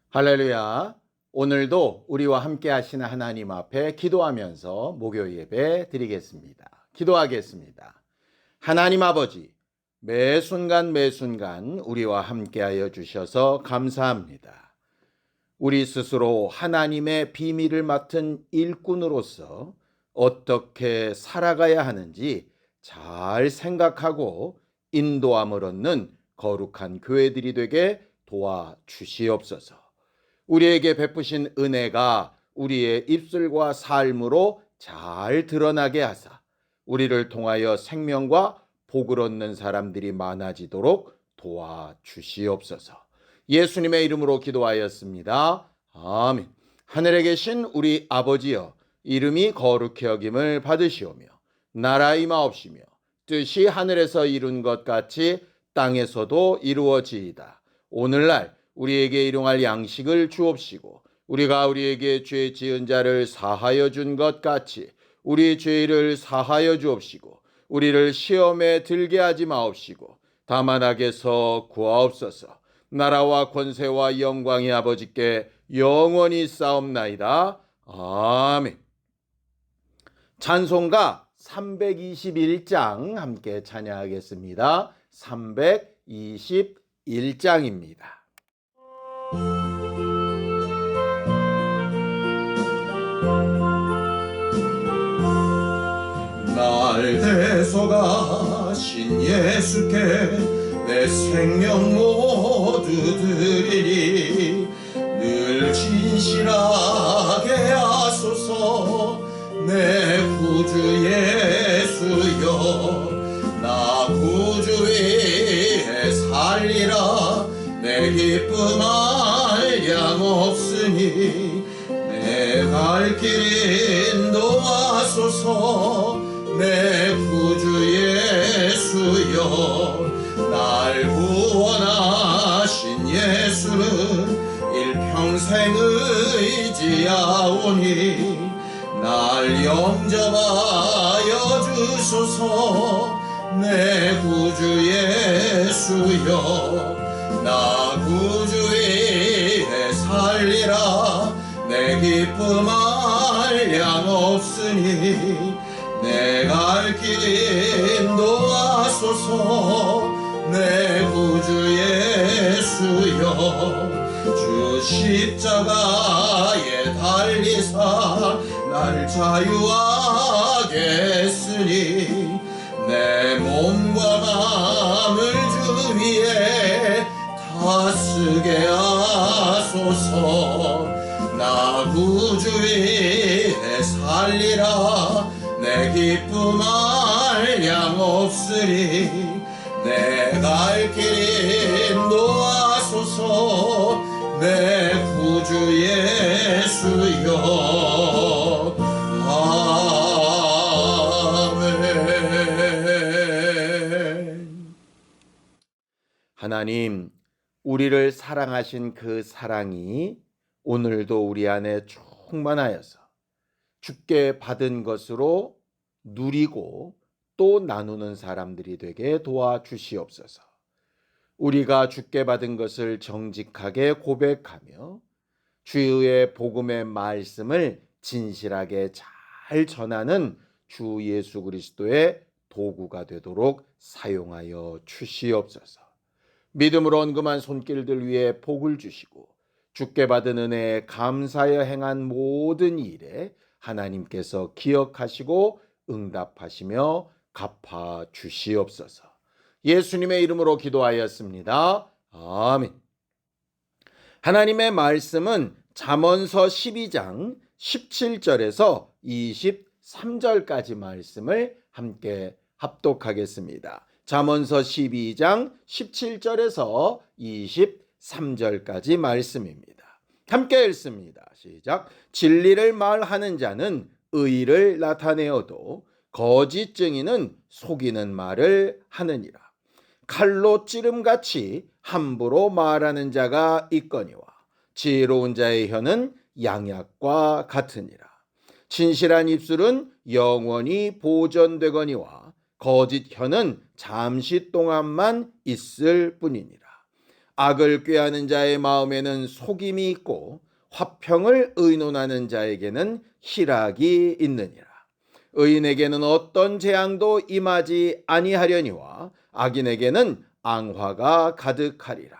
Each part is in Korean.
할렐루야. 오늘도 우리와 함께 하시는 하나님 앞에 기도하면서 목요 예배 드리겠습니다. 기도하겠습니다. 하나님 아버지, 매 순간 매 순간 우리와 함께 하여 주셔서 감사합니다. 우리 스스로 하나님의 비밀을 맡은 일꾼으로서 어떻게 살아가야 하는지 잘 생각하고 인도함을 얻는 거룩한 교회들이 되게 도와주시옵소서. 우리에게 베푸신 은혜가 우리의 입술과 삶으로 잘 드러나게 하사 우리를 통하여 생명과 복을 얻는 사람들이 많아지도록 도와주시옵소서. 예수님의 이름으로 기도하였습니다. 아멘. 하늘에 계신 우리 아버지여, 이름이 거룩히 여김을 받으시오며 나라 임하옵시며 뜻이 하늘에서 이룬 것 같이 땅에서도 이루어지이다. 오늘날 우리에게 일용할 양식을 주옵시고 우리가 우리에게 죄 지은 자를 사하여 준 것 같이 우리 죄를 사하여 주옵시고 우리를 시험에 들게 하지 마옵시고 다만 악에서 구하옵소서. 나라와 권세와 영광이 아버지께 영원히 쌓옵나이다. 아멘. 찬송가 321장 함께 찬양하겠습니다. 321장입니다. 날 대속하신 예수께 내 생명 모두 드리리. 늘 진실하게 하소서 내 구주 예수여. 나 구주 위에 살리라. 내 기쁨 한량 없으니 내 갈 길 인도하소서 내 구주 예수여. 날 구원하신 예수는 일평생 의지하오니 날 영접하여 주소서 내 구주 예수여. 나 구주 위에 살리라. 내 기쁨 한량 없으니 내 갈 길 인도하소서 내 구주 예수여. 주 십자가에 달리사 날 자유하게 했으니 내 몸과 마음을 주 위에 다스게 하소서. 나 구주 위에 살리라. 내 기쁨 한량 없으니 내 갈 길 인도하소서 내 구주 예수여. 아멘. 하나님, 우리를 사랑하신 그 사랑이 오늘도 우리 안에 충만하여서 주께 받은 것으로 누리고 또 나누는 사람들이 되게 도와주시옵소서. 우리가 주께 받은 것을 정직하게 고백하며 주의 복음의 말씀을 진실하게 잘 전하는 주 예수 그리스도의 도구가 되도록 사용하여 주시옵소서. 믿음으로 언금한 손길들 위에 복을 주시고 주께 받은 은혜에 감사하여 행한 모든 일에 하나님께서 기억하시고 응답하시며 갚아 주시옵소서. 예수님의 이름으로 기도하였습니다. 아멘. 하나님의 말씀은 잠언서 12장 17절에서 23절까지 말씀을 함께 합독하겠습니다. 잠언서 12장 17절에서 23절까지 말씀입니다. 함께 읽습니다. 시작. 진리를 말하는 자는 의를 나타내어도 거짓 증인은 속이는 말을 하느니라. 칼로 찌름같이 함부로 말하는 자가 있거니와 지혜로운 자의 혀는 양약과 같으니라. 진실한 입술은 영원히 보존되거니와 거짓 혀는 잠시 동안만 있을 뿐이니라. 악을 꾀하는 자의 마음에는 속임이 있고 화평을 의논하는 자에게는 희락이 있느니라. 의인에게는 어떤 재앙도 임하지 아니하려니와 악인에게는 앙화가 가득하리라.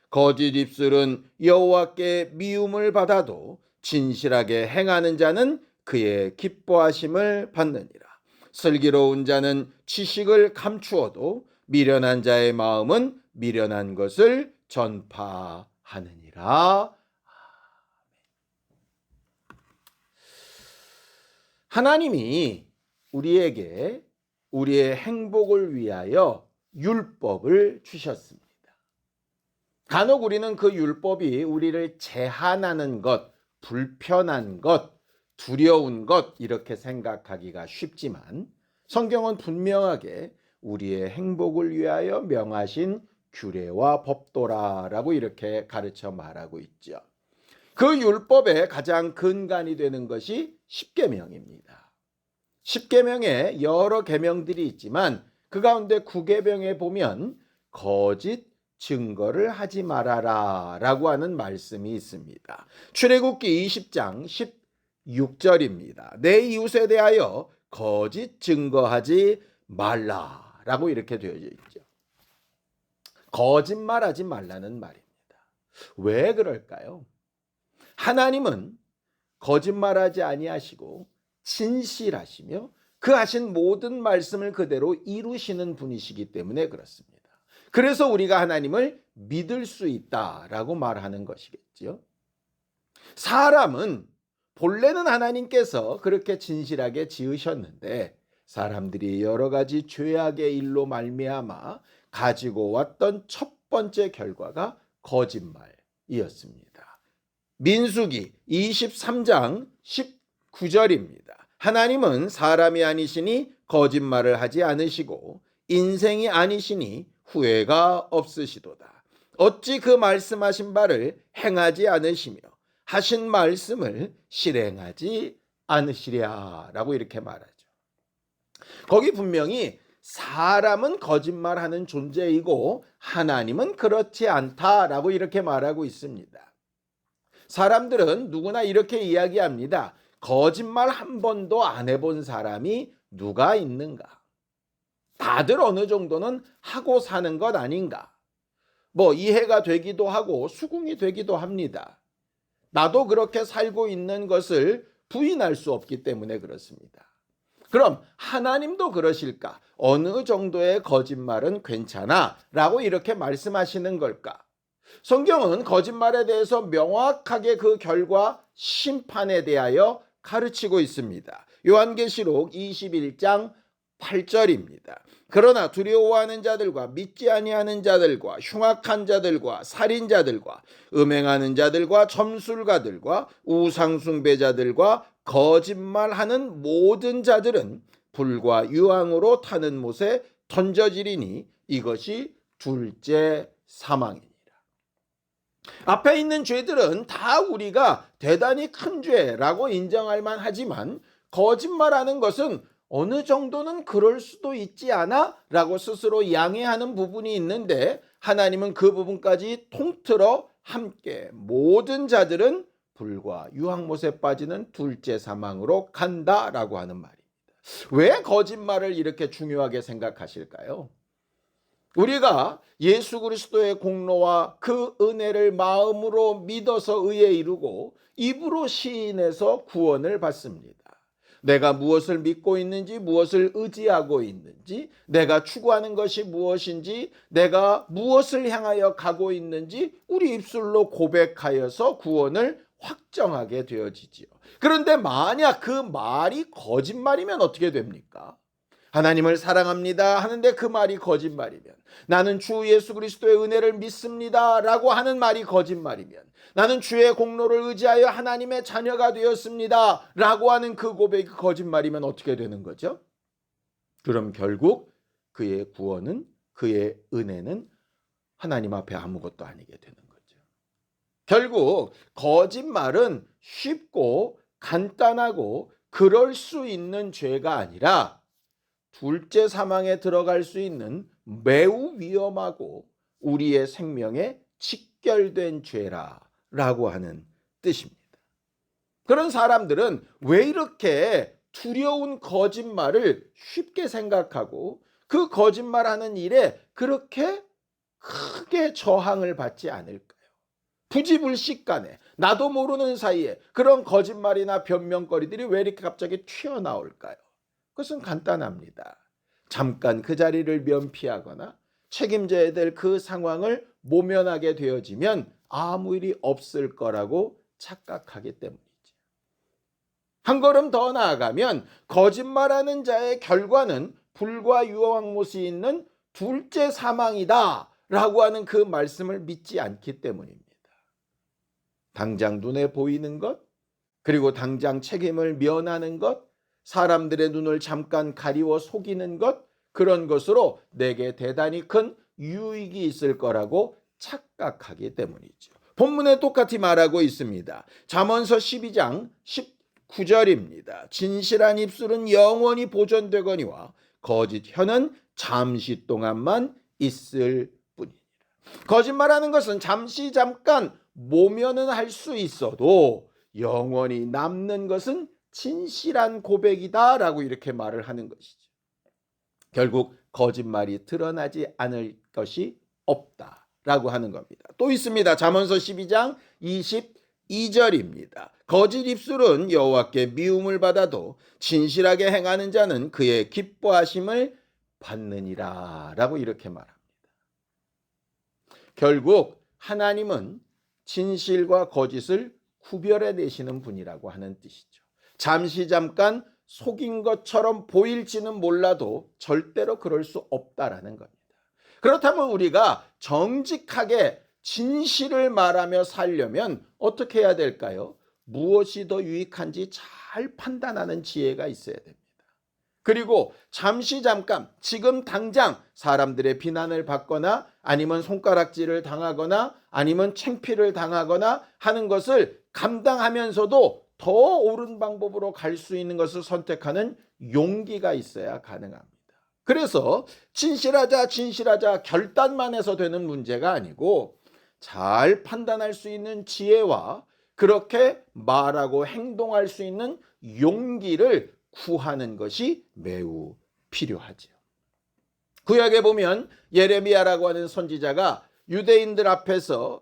거짓 입술은 여호와께 미움을 받아도 진실하게 행하는 자는 그의 기뻐하심을 받느니라. 슬기로운 자는 지식을 감추어도 미련한 자의 마음은 미련한 것을 전파하느니라. 하나님이 우리에게 우리의 행복을 위하여 율법을 주셨습니다. 간혹 우리는 그 율법이 우리를 제한하는 것, 불편한 것, 두려운 것 이렇게 생각하기가 쉽지만 성경은 분명하게 우리의 행복을 위하여 명하신 규례와 법도라라고 이렇게 가르쳐 말하고 있죠. 그 율법의 가장 근간이 되는 것이 십계명입니다. 십계명에 여러 계명들이 있지만 그 가운데 구계명에 보면 거짓 증거를 하지 말아라 라고 하는 말씀이 있습니다. 출애굽기 20장 16절입니다. 내 이웃에 대하여 거짓 증거하지 말라 라고 이렇게 되어져 있죠. 거짓말하지 말라는 말입니다. 왜 그럴까요? 하나님은 거짓말하지 아니하시고 진실하시며 그 하신 모든 말씀을 그대로 이루시는 분이시기 때문에 그렇습니다. 그래서 우리가 하나님을 믿을 수 있다라고 말하는 것이겠죠. 사람은 본래는 하나님께서 그렇게 진실하게 지으셨는데 사람들이 여러 가지 죄악의 일로 말미암아 가지고 왔던 첫 번째 결과가 거짓말이었습니다. 민수기 23장 19절입니다. 하나님은 사람이 아니시니 거짓말을 하지 않으시고 인생이 아니시니 후회가 없으시도다. 어찌 그 말씀하신 바를 행하지 않으시며 하신 말씀을 실행하지 않으시랴 라고 이렇게 말하죠. 거기 분명히 사람은 거짓말하는 존재이고 하나님은 그렇지 않다라고 이렇게 말하고 있습니다. 사람들은 누구나 이렇게 이야기합니다. 거짓말 한 번도 안 해본 사람이 누가 있는가? 다들 어느 정도는 하고 사는 것 아닌가? 뭐 이해가 되기도 하고 수긍이 되기도 합니다. 나도 그렇게 살고 있는 것을 부인할 수 없기 때문에 그렇습니다. 그럼 하나님도 그러실까? 어느 정도의 거짓말은 괜찮아? 라고 이렇게 말씀하시는 걸까? 성경은 거짓말에 대해서 명확하게 그 결과 심판에 대하여 가르치고 있습니다. 요한계시록 21장 8절입니다. 그러나 두려워하는 자들과 믿지 아니하는 자들과 흉악한 자들과 살인자들과 음행하는 자들과 점술가들과 우상숭배자들과 거짓말하는 모든 자들은 불과 유황으로 타는 못에 던져지리니 이것이 둘째 사망이니라. 앞에 있는 죄들은 다 우리가 대단히 큰 죄라고 인정할 만하지만 거짓말하는 것은 어느 정도는 그럴 수도 있지 않아? 라고 스스로 양해하는 부분이 있는데 하나님은 그 부분까지 통틀어 함께 모든 자들은 불과 유황못에 빠지는 둘째 사망으로 간다라고 하는 말입니다. 왜 거짓말을 이렇게 중요하게 생각하실까요? 우리가 예수 그리스도의 공로와 그 은혜를 마음으로 믿어서 의에 이르고 입으로 시인해서 구원을 받습니다. 내가 무엇을 믿고 있는지, 무엇을 의지하고 있는지, 내가 추구하는 것이 무엇인지, 내가 무엇을 향하여 가고 있는지 우리 입술로 고백하여서 구원을 확정하게 되어지지요. 그런데 만약 그 말이 거짓말이면 어떻게 됩니까? 하나님을 사랑합니다 하는데 그 말이 거짓말이면, 나는 주 예수 그리스도의 은혜를 믿습니다 라고 하는 말이 거짓말이면, 나는 주의 공로를 의지하여 하나님의 자녀가 되었습니다 라고 하는 그 고백이 거짓말이면 어떻게 되는 거죠? 그럼 결국 그의 구원은, 그의 은혜는 하나님 앞에 아무것도 아니게 되는 거죠. 결국 거짓말은 쉽고 간단하고 그럴 수 있는 죄가 아니라 둘째 사망에 들어갈 수 있는 매우 위험하고 우리의 생명에 직결된 죄라라고 하는 뜻입니다. 그런 사람들은 왜 이렇게 두려운 거짓말을 쉽게 생각하고 그 거짓말하는 일에 그렇게 크게 저항을 받지 않을까요? 부지불식간에 나도 모르는 사이에 그런 거짓말이나 변명거리들이 왜 이렇게 갑자기 튀어나올까요? 그것은 간단합니다. 잠깐 그 자리를 면피하거나 책임져야 될 그 상황을 모면하게 되어지면 아무 일이 없을 거라고 착각하기 때문이죠. 한 걸음 더 나아가면 거짓말하는 자의 결과는 불과 유황못이 있는 둘째 사망이다 라고 하는 그 말씀을 믿지 않기 때문입니다. 당장 눈에 보이는 것, 그리고 당장 책임을 면하는 것, 사람들의 눈을 잠깐 가리워 속이는 것, 그런 것으로 내게 대단히 큰 유익이 있을 거라고 착각하기 때문이죠. 본문에 똑같이 말하고 있습니다. 잠언서 12장 19절입니다. 진실한 입술은 영원히 보존되거니와 거짓 혀는 잠시 동안만 있을 뿐이니라. 거짓말하는 것은 잠시 잠깐 모면은 할 수 있어도 영원히 남는 것은 진실한 고백이다라고 이렇게 말을 하는 것이죠. 결국 거짓말이 드러나지 않을 것이 없다라고 하는 겁니다. 또 있습니다. 잠언서 12장 22절입니다. 거짓 입술은 여호와께 미움을 받아도 진실하게 행하는 자는 그의 기뻐하심을 받느니라 라고 이렇게 말합니다. 결국 하나님은 진실과 거짓을 구별해내시는 분이라고 하는 뜻이죠. 잠시 잠깐 속인 것처럼 보일지는 몰라도 절대로 그럴 수 없다라는 겁니다. 그렇다면 우리가 정직하게 진실을 말하며 살려면 어떻게 해야 될까요? 무엇이 더 유익한지 잘 판단하는 지혜가 있어야 됩니다. 그리고 잠시 잠깐 지금 당장 사람들의 비난을 받거나 아니면 손가락질을 당하거나 아니면 창피를 당하거나 하는 것을 감당하면서도 더 옳은 방법으로 갈 수 있는 것을 선택하는 용기가 있어야 가능합니다. 그래서 진실하자 결단만 해서 되는 문제가 아니고 잘 판단할 수 있는 지혜와 그렇게 말하고 행동할 수 있는 용기를 구하는 것이 매우 필요하죠. 구약에 보면 예레미야라고 하는 선지자가 유대인들 앞에서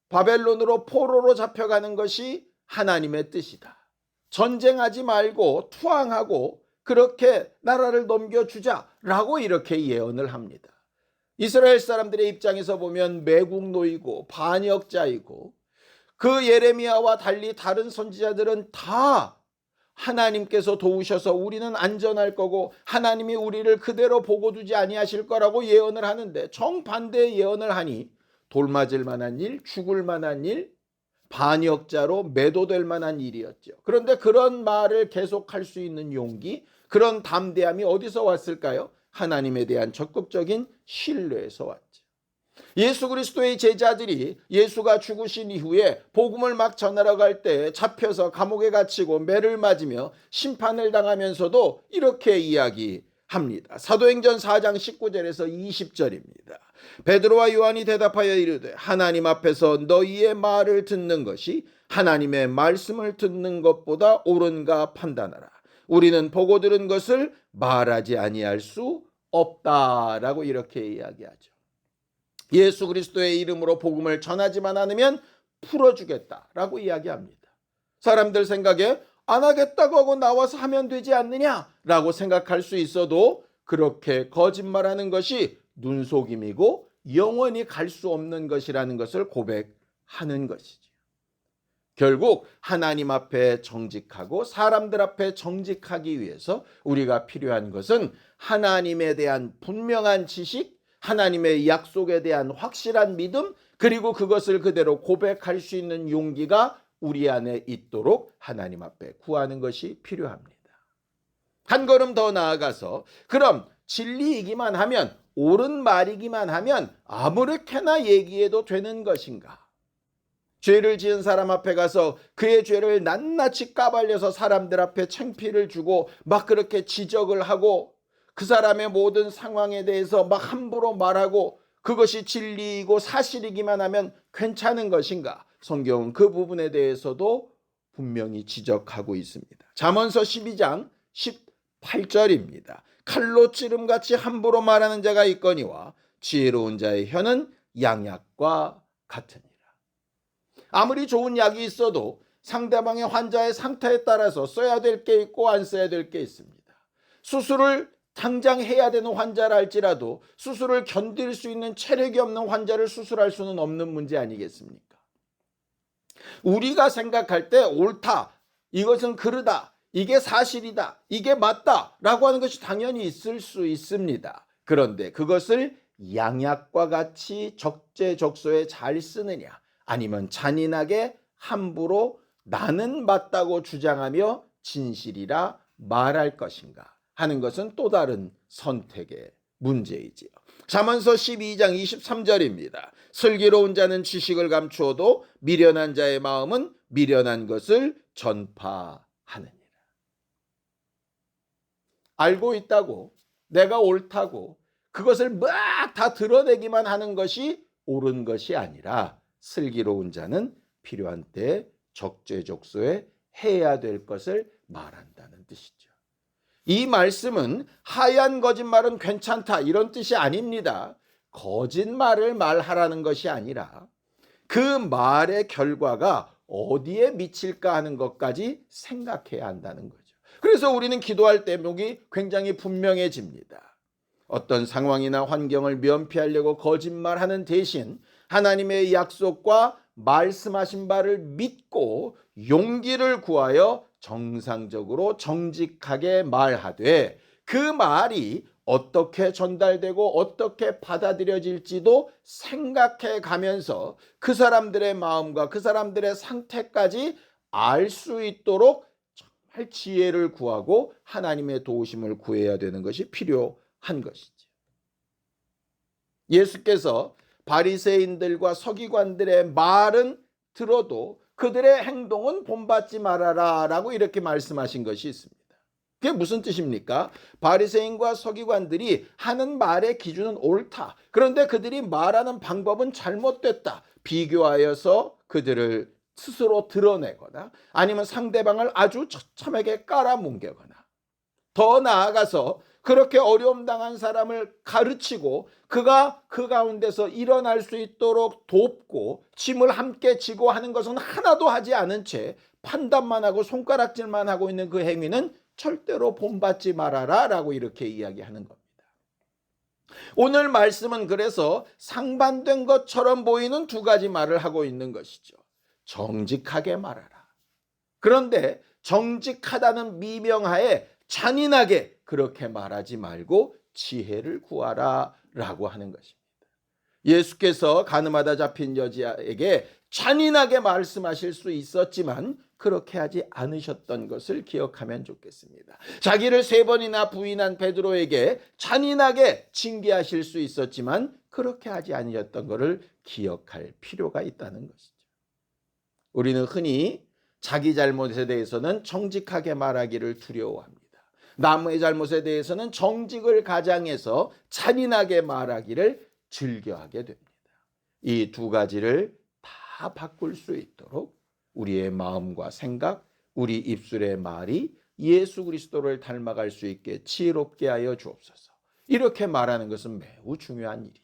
바벨론으로 포로로 잡혀가는 것이 하나님의 뜻이다. 전쟁하지 말고 투항하고 그렇게 나라를 넘겨주자라고 이렇게 예언을 합니다. 이스라엘 사람들의 입장에서 보면 매국노이고 반역자이고 그 예레미야와 달리 다른 선지자들은 다 하나님께서 도우셔서 우리는 안전할 거고 하나님이 우리를 그대로 보고 두지 아니하실 거라고 예언을 하는데 정반대의 예언을 하니 돌맞을 만한 일, 죽을 만한 일, 반역자로 매도될 만한 일이었죠. 그런데 그런 말을 계속할 수 있는 용기, 그런 담대함이 어디서 왔을까요? 하나님에 대한 적극적인 신뢰에서 왔죠. 예수 그리스도의 제자들이 예수가 죽으신 이후에 복음을 막 전하러 갈 때 잡혀서 감옥에 갇히고 매를 맞으며 심판을 당하면서도 이렇게 이야기합니다. 사도행전 4장 19절에서 20절입니다. 베드로와 요한이 대답하여 이르되 하나님 앞에서 너희의 말을 듣는 것이 하나님의 말씀을 듣는 것보다 옳은가 판단하라. 우리는 보고 들은 것을 말하지 아니할 수 없다라고 이렇게 이야기하죠. 예수 그리스도의 이름으로 복음을 전하지만 않으면 풀어주겠다라고 이야기합니다. 사람들 생각에 안 하겠다고 하고 나와서 하면 되지 않느냐라고 생각할 수 있어도 그렇게 거짓말하는 것이 눈속임이고 영원히 갈 수 없는 것이라는 것을 고백하는 것이죠. 결국 하나님 앞에 정직하고 사람들 앞에 정직하기 위해서 우리가 필요한 것은 하나님에 대한 분명한 지식, 하나님의 약속에 대한 확실한 믿음, 그리고 그것을 그대로 고백할 수 있는 용기가 우리 안에 있도록 하나님 앞에 구하는 것이 필요합니다. 한 걸음 더 나아가서 그럼 진리이기만 하면, 옳은 말이기만 하면 아무렇게나 얘기해도 되는 것인가? 죄를 지은 사람 앞에 가서 그의 죄를 낱낱이 까발려서 사람들 앞에 창피를 주고 막 그렇게 지적을 하고 그 사람의 모든 상황에 대해서 막 함부로 말하고 그것이 진리이고 사실이기만 하면 괜찮은 것인가? 성경은 그 부분에 대해서도 분명히 지적하고 있습니다. 잠언서 12장 18절입니다. 칼로 찌름같이 함부로 말하는 자가 있거니와 지혜로운 자의 혀는 양약과 같으니라. 아무리 좋은 약이 있어도 상대방의 환자의 상태에 따라서 써야 될 게 있고 안 써야 될 게 있습니다. 수술을 당장 해야 되는 환자라 할지라도 수술을 견딜 수 있는 체력이 없는 환자를 수술할 수는 없는 문제 아니겠습니까? 우리가 생각할 때 옳다, 이것은 그르다, 이게 사실이다, 이게 맞다 라고 하는 것이 당연히 있을 수 있습니다. 그런데 그것을 양약과 같이 적재적소에 잘 쓰느냐, 아니면 잔인하게 함부로 나는 맞다고 주장하며 진실이라 말할 것인가 하는 것은 또 다른 선택의 문제이지요. 잠언서 12장 23절입니다. 슬기로운 자는 지식을 감추어도 미련한 자의 마음은 미련한 것을 전파하느니라. 알고 있다고, 내가 옳다고 그것을 막 다 드러내기만 하는 것이 옳은 것이 아니라 슬기로운 자는 필요한 때에 적재적소에 해야 될 것을 말한다는 뜻이죠. 이 말씀은 하얀 거짓말은 괜찮다 이런 뜻이 아닙니다. 거짓말을 말하라는 것이 아니라 그 말의 결과가 어디에 미칠까 하는 것까지 생각해야 한다는 거죠. 그래서 우리는 기도할 대목이 굉장히 분명해집니다. 어떤 상황이나 환경을 면피하려고 거짓말하는 대신 하나님의 약속과 말씀하신 바를 믿고 용기를 구하여 정상적으로 정직하게 말하되 그 말이 어떻게 전달되고 어떻게 받아들여질지도 생각해 가면서 그 사람들의 마음과 그 사람들의 상태까지 알 수 있도록 정말 지혜를 구하고 하나님의 도우심을 구해야 되는 것이 필요한 것이죠. 예수께서 바리새인들과 서기관들의 말은 들어도 그들의 행동은 본받지 말아라 라고 이렇게 말씀하신 것이 있습니다. 그게 무슨 뜻입니까? 바리새인과 서기관들이 하는 말의 기준은 옳다. 그런데 그들이 말하는 방법은 잘못됐다. 비교하여서 그들을 스스로 드러내거나 아니면 상대방을 아주 처참하게 깔아뭉개거나 더 나아가서 그렇게 어려움 당한 사람을 가르치고 그가 그 가운데서 일어날 수 있도록 돕고 짐을 함께 지고 하는 것은 하나도 하지 않은 채 판단만 하고 손가락질만 하고 있는 그 행위는 절대로 본받지 말아라 라고 이렇게 이야기하는 겁니다. 오늘 말씀은 그래서 상반된 것처럼 보이는 두 가지 말을 하고 있는 것이죠. 정직하게 말하라. 그런데 정직하다는 미명하에 잔인하게 그렇게 말하지 말고 지혜를 구하라 라고 하는 것입니다. 예수께서 가늠하다 잡힌 여자에게 잔인하게 말씀하실 수 있었지만 그렇게 하지 않으셨던 것을 기억하면 좋겠습니다. 자기를 3번이나 부인한 베드로에게 잔인하게 징계하실 수 있었지만 그렇게 하지 않으셨던 것을 기억할 필요가 있다는 것이죠. 우리는 흔히 자기 잘못에 대해서는 정직하게 말하기를 두려워합니다. 남의 잘못에 대해서는 정직을 가장해서 잔인하게 말하기를 즐겨하게 됩니다. 이 두 가지를 다 바꿀 수 있도록 우리의 마음과 생각, 우리 입술의 말이 예수 그리스도를 닮아갈 수 있게 지혜롭게 하여 주옵소서. 이렇게 말하는 것은 매우 중요한 일이죠.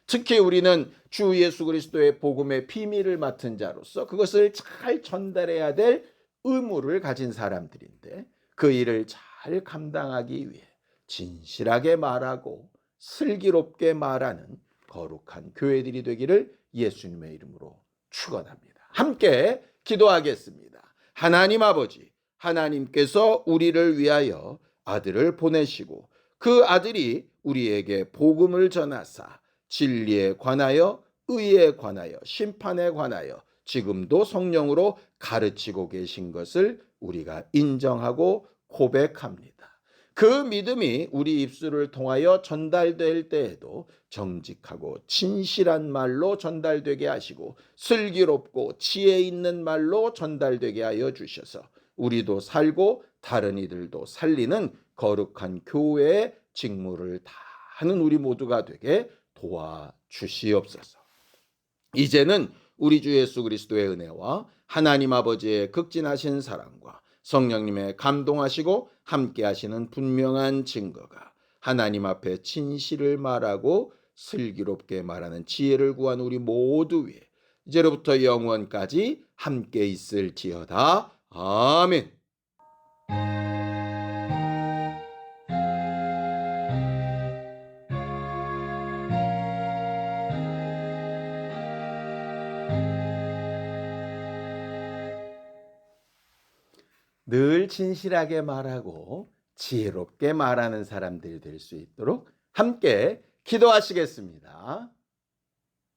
특히 우리는 주 예수 그리스도의 복음의 비밀을 맡은 자로서 그것을 잘 전달해야 될 의무를 가진 사람들인데 그 일을 잘 감당하기 위해 진실하게 말하고 슬기롭게 말하는 거룩한 교회들이 되기를 예수님의 이름으로 축원합니다. 함께 기도하겠습니다. 하나님 아버지, 하나님께서 우리를 위하여 아들을 보내시고 그 아들이 우리에게 복음을 전하사 진리에 관하여 의에 관하여 심판에 관하여 지금도 성령으로 가르치고 계신 것을 우리가 인정하고 고백합니다. 그 믿음이 우리 입술을 통하여 전달될 때에도 정직하고 진실한 말로 전달되게 하시고 슬기롭고 지혜 있는 말로 전달되게 하여 주셔서 우리도 살고 다른 이들도 살리는 거룩한 교회의 직무를 다하는 우리 모두가 되게 도와주옵소서. 주시옵소서. 이제는 우리 주 예수 그리스도의 은혜와 하나님 아버지의 극진하신 사랑과 성령님의 감동하시고 함께하시는 분명한 증거가 하나님 앞에 진실을 말하고 슬기롭게 말하는 지혜를 구한 우리 모두 위에 이제로부터 영원까지 함께 있을지어다. 아멘. 늘 진실하게 말하고 지혜롭게 말하는 사람들이 될 수 있도록 함께 기도하시겠습니다.